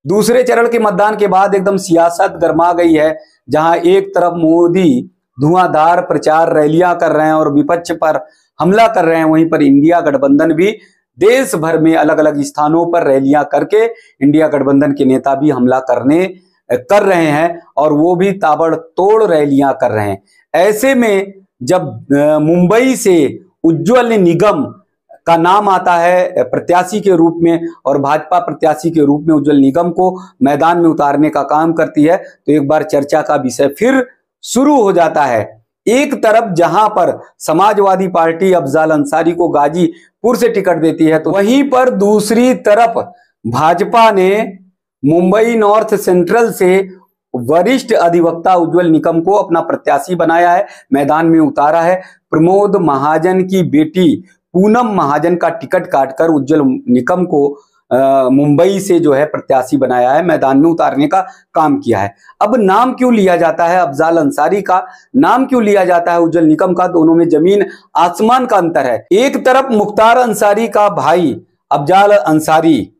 दूसरे चरण के मतदान के बाद एकदम सियासत गर्मा गई है, जहां एक तरफ मोदी धुआंधार प्रचार रैलियां कर रहे हैं और विपक्ष पर हमला कर रहे हैं, वहीं पर इंडिया गठबंधन भी देश भर में अलग अलग स्थानों पर रैलियां करके इंडिया गठबंधन के नेता भी हमला कर रहे हैं और वो भी ताबड़तोड़ रैलियां कर रहे हैं। ऐसे में जब मुंबई से उज्ज्वल निगम का नाम आता है प्रत्याशी के रूप में और भाजपा प्रत्याशी के रूप में उज्ज्वल निगम को मैदान में उतारने का काम करती है, तो एक बार चर्चा का विषय फिर शुरू हो जाता है। एक तरफ जहां पर समाजवादी पार्टी अफजाल अंसारी को गाजीपुर से टिकट देती है, तो वहीं पर दूसरी तरफ भाजपा ने मुंबई नॉर्थ सेंट्रल से वरिष्ठ अधिवक्ता उज्ज्वल निकम को अपना प्रत्याशी बनाया है, मैदान में उतारा है। प्रमोद महाजन की बेटी पूनम महाजन का टिकट काटकर उज्ज्वल निकम को मुंबई से जो है प्रत्याशी बनाया है, मैदान में उतारने का काम किया है। अब नाम क्यों लिया जाता है अफजाल अंसारी का, नाम क्यों लिया जाता है उज्ज्वल निकम का, दोनों में जमीन आसमान का अंतर है। एक तरफ मुख्तार अंसारी का भाई अफजाल अंसारी,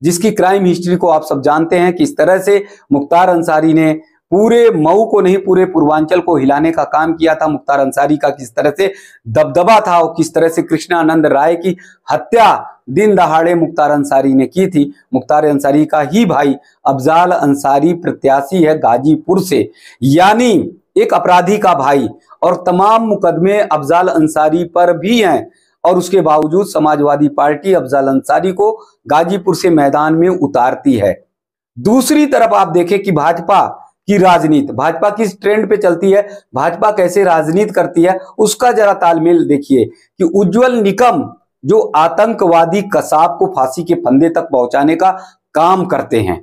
जिसकी क्राइम हिस्ट्री को आप सब जानते हैं, किस तरह से मुख्तार अंसारी ने पूरे मऊ को नहीं पूरे पूर्वांचल को हिलाने का काम किया था। मुख्तार अंसारी का किस तरह से दबदबा था और किस तरह से कृष्णानंद राय की हत्या दिन दहाड़े मुख्तार अंसारी ने की थी। मुख्तार अंसारी का ही भाई अफजाल अंसारी प्रत्याशी है गाजीपुर से, यानी एक अपराधी का भाई, और तमाम मुकदमे अफजाल अंसारी पर भी हैं और उसके बावजूद समाजवादी पार्टी अफजाल अंसारी को गाजीपुर से मैदान में उतारती है। दूसरी तरफ आप देखें कि भाजपा की राजनीति, भाजपा किस ट्रेंड पे चलती है, भाजपा कैसे राजनीति करती है, उसका जरा तालमेल देखिए कि उज्ज्वल निकम जो आतंकवादी कसाब को फांसी के फंदे तक पहुंचाने का काम करते हैं,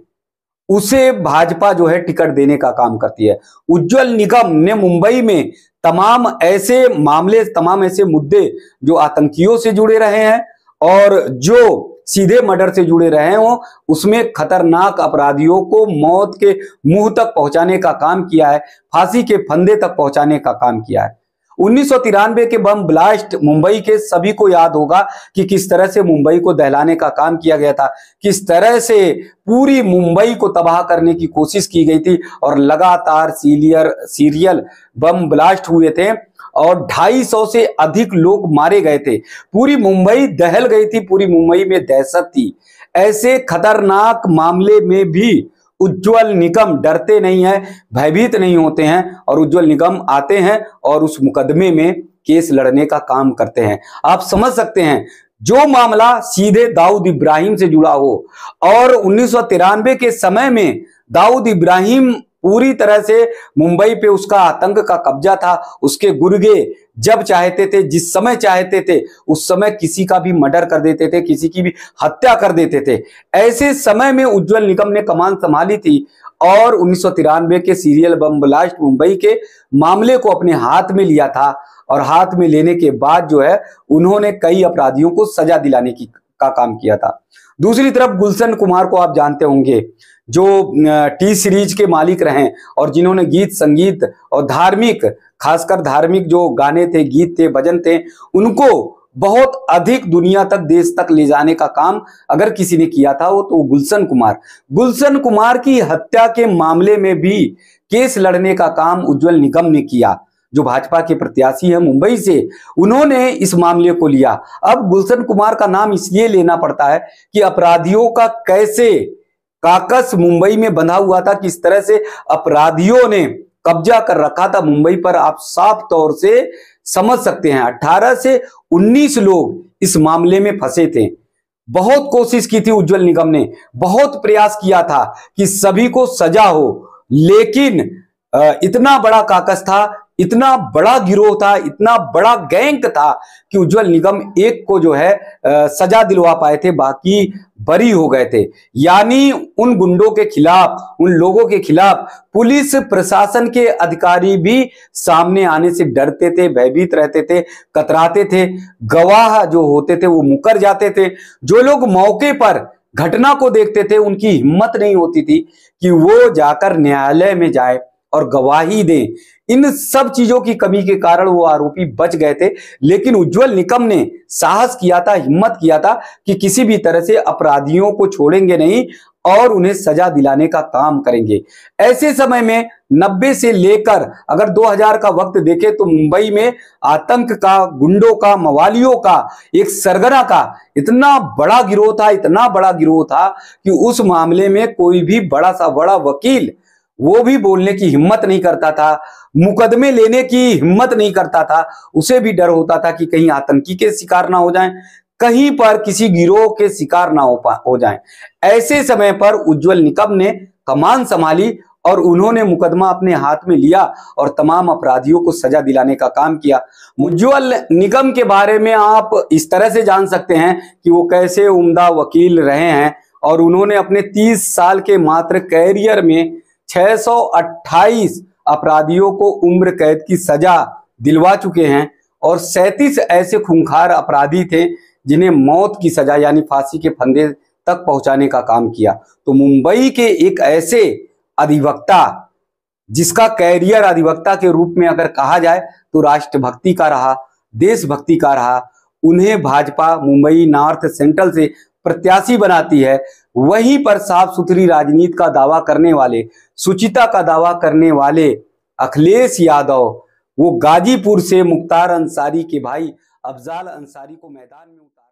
उसे भाजपा जो है टिकट देने का काम करती है। उज्ज्वल निगम ने मुंबई में तमाम ऐसे मामले, तमाम ऐसे मुद्दे जो आतंकियों से जुड़े रहे हैं और जो सीधे मर्डर से जुड़े रहे हो, उसमें खतरनाक अपराधियों को मौत के मुंह तक पहुंचाने का काम किया है, फांसी के फंदे तक पहुंचाने का काम किया है। 1993 के बम ब्लास्ट मुंबई के सभी को याद होगा कि किस तरह से मुंबई को दहलाने का काम किया गया था, किस तरह से पूरी मुंबई को तबाह करने की कोशिश की गई थी और लगातार सीरियल बम ब्लास्ट हुए थे और 250 से अधिक लोग मारे गए थे। पूरी मुंबई दहल गई थी, पूरी मुंबई में दहशत थी। ऐसे खतरनाक मामले में भी उज्ज्वल निगम डरते नहीं हैं, भयभीत नहीं होते हैं और उज्ज्वल निगम आते हैं और उस मुकदमे में केस लड़ने का काम करते हैं। आप समझ सकते हैं, जो मामला सीधे दाऊद इब्राहिम से जुड़ा हो और 1993 के समय में दाऊद इब्राहिम पूरी तरह से मुंबई पे उसका आतंक का कब्जा था, उसके गुर्गे जब चाहते थे, जिस समय चाहते थे, उस समय किसी का भी मर्डर कर देते थे, किसी की भी हत्या कर देते थे। ऐसे समय में उज्ज्वल निगम ने कमान संभाली थी और 1993 के सीरियल बम ब्लास्ट मुंबई के मामले को अपने हाथ में लिया था और हाथ में लेने के बाद जो है उन्होंने कई अपराधियों को सजा दिलाने का काम किया था। दूसरी तरफ गुलशन कुमार को आप जानते होंगे, जो टी सीरीज के मालिक रहे और जिन्होंने गीत संगीत और धार्मिक, खासकर धार्मिक जो गाने थे, गीत थे, भजन थे, उनको बहुत अधिक दुनिया तक, देश तक ले जाने का काम अगर किसी ने किया था वो तो गुलशन कुमार की हत्या के मामले में भी केस लड़ने का काम उज्ज्वल निगम ने किया, जो भाजपा के प्रत्याशी है मुंबई से, उन्होंने इस मामले को लिया। अब गुलशन कुमार का नाम इसलिए लेना पड़ता है कि अपराधियों का कैसे काकस मुंबई में बंधा हुआ था, किस तरह से अपराधियों ने कब्जा कर रखा था मुंबई पर, आप साफ तौर से समझ सकते हैं। 18 से 19 लोग इस मामले में फंसे थे। बहुत कोशिश की थी उज्ज्वल निगम ने, बहुत प्रयास किया था कि सभी को सजा हो, लेकिन इतना बड़ा काकस था, इतना बड़ा गिरोह था, इतना बड़ा गैंग था कि उज्ज्वल निगम एक को जो है सजा दिलवा पाए थे, बाकी बरी हो गए थे। यानी उन गुंडों के खिलाफ, उन लोगों के खिलाफ पुलिस प्रशासन के अधिकारी भी सामने आने से डरते थे, भयभीत रहते थे, कतराते थे। गवाह जो होते थे वो मुकर जाते थे। जो लोग मौके पर घटना को देखते थे उनकी हिम्मत नहीं होती थी कि वो जाकर न्यायालय में जाए और गवाही दें। इन सब चीजों की कमी के कारण वो आरोपी बच गए थे, लेकिन उज्ज्वल निकम ने साहस किया था, हिम्मत किया था कि किसी भी तरह से अपराधियों को छोड़ेंगे नहीं और उन्हें सजा दिलाने का काम करेंगे। ऐसे समय में 90 से लेकर अगर 2000 का वक्त देखें तो मुंबई में आतंक का, गुंडों का, मवालियों का, एक सरगना का इतना बड़ा गिरोह था, इतना बड़ा गिरोह था कि उस मामले में कोई भी बड़ा सा बड़ा वकील वो भी बोलने की हिम्मत नहीं करता था, मुकदमे लेने की हिम्मत नहीं करता था। उसे भी डर होता था कि कहीं आतंकी के शिकार ना हो जाएं, कहीं पर किसी गिरोह के शिकार ना हो जाएं। ऐसे समय पर उज्जवल निकम ने कमान संभाली और उन्होंने मुकदमा अपने हाथ में लिया और तमाम अपराधियों को सजा दिलाने का काम किया। उज्जवल निकम के बारे में आप इस तरह से जान सकते हैं कि वो कैसे उम्दा वकील रहे हैं और उन्होंने अपने 30 साल के मात्र कैरियर में 628 अपराधियों को उम्र कैद की सजा दिलवा चुके हैं और 37 ऐसे खूंखार अपराधी थे जिन्हें मौत की सजा यानी फांसी के फंदे तक पहुंचाने का काम किया। तो मुंबई के एक ऐसे अधिवक्ता जिसका कैरियर अधिवक्ता के रूप में अगर कहा जाए तो राष्ट्रभक्ति का रहा, देशभक्ति का रहा, उन्हें भाजपा मुंबई नॉर्थ सेंट्रल से प्रत्याशी बनाती है। वहीं पर साफ सुथरी राजनीति का दावा करने वाले, सुचिता का दावा करने वाले अखिलेश यादव वो गाजीपुर से मुख्तार अंसारी के भाई अफजाल अंसारी को मैदान में उतार